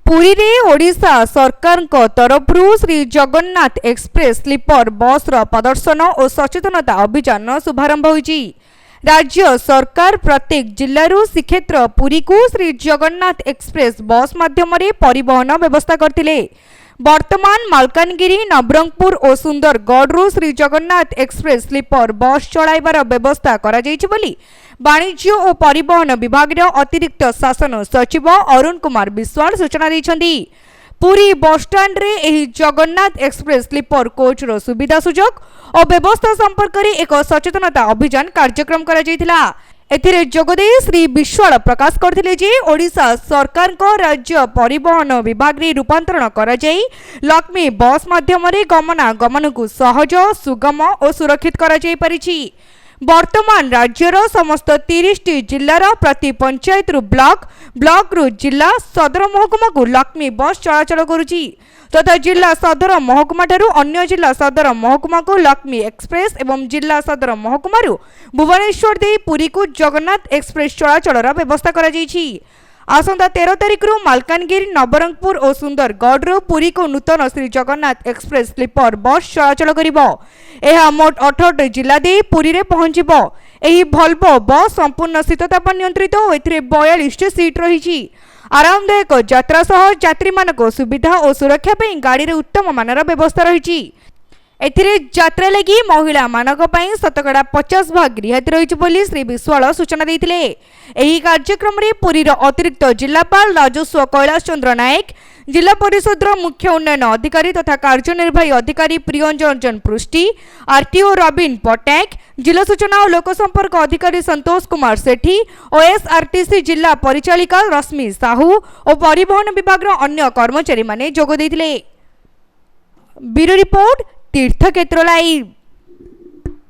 पुरी रे ओडिशा सरकार तरफरु Shri Jagannath express sleeper bus रो प्रदर्शन और सचेतनता अभियान शुभारंभ होईची। राज्य सरकार प्रत्येक जिल्लारू श्रीक्षेत्र पुरी को श्री जगन्नाथ एक्सप्रेस बस माध्यम परिवहन व्यवस्था करथिले। वर्तमान मालकानगिरी नवरंगपुर और Sundargarh Shri Jagannath express sleeper bus चलाइबार व्यवस्था करा जायछि बोली वाणिज्य और परिवहन विभाग अतिरिक्त शासन सचिव अरुण कुमार विश्वाल सूचना दैछन्ती। पुरी बस स्टाण्ड रे एही जगन्नाथ एक्सप्रेस स्लीपर कोच रो सुविधा सुजोग और व्यवस्था संपर्क में एक सचेतनता अभियान कार्यक्रम करा जायतिला। एथिरे जोगदे श्री विश्वाल प्रकाश करथिले जे ओडिशा सरकार को राज्य परिवहन विभाग रे रूपांतरण करा जाई लक्ष्मी बस माध्यम गमनागमन को सहज सुगम और सुरक्षित करा जाई परिछि। वर्तमान राज्यर समस्त 30 जिल्लार प्रति पंचायत रु ब्लॉक रु जिला सदर महकुमा को लक्ष्मी बस चलाचल करुछि तथा जिला सदर महकुमा ठारू अन्य जिला सदर महकुमा को लक्ष्मी एक्सप्रेस एवं जिला सदर महकुमा भुवनेश्वर दे पुरी को जगन्नाथ एक्सप्रेस चलाचल व्यवस्था करा जायछि। आसंता 13 तारिख रु मालकानगिरी नवरंगपुर और सुंदरगढ़ पुरी को नूतन Shri Jagannath express sleeper bus चलाचल करिबो। एहा मोट 18 जिला दे पुरी रे पहुंचिबो। एही भल्वो बस संपूर्ण शीतताप नियंत्रित और एथिरे 42 सीट रहिछि। आरामदायक यात्रा सह यात्री मानको सुविधा और सुरक्षा पे गाड़ी रे उत्तम मानर व्यवस्था रहिछि। एथिरे यात्रा लगी महिला मानक पई शतकड़ा 50 भाग रिहाती रहिछि बोली श्री विश्वाल सूचना दैथिले। एही कार्यक्रम रे पुरीर अतिरिक्त जिलापाल राजस्व कैलाश चंद्र नायक, जिला परिषद मुख्य उन्नयन अधिकारी तथा कार्यनिर्वाही अधिकारी प्रियंजन पृष्टि, आरटीओ रबिन पट्टनायक, जिला सूचना और लोक संपर्क अधिकारी संतोष कुमार सेठी, ओएसआरटीसी जिला परिचालिका रश्मि साहू और परिवहन विभाग अन्य कर्मचारी माने जोग दैथिले। ब्यूरो रिपोर्ट तीर्थक्षेत्र लाइव।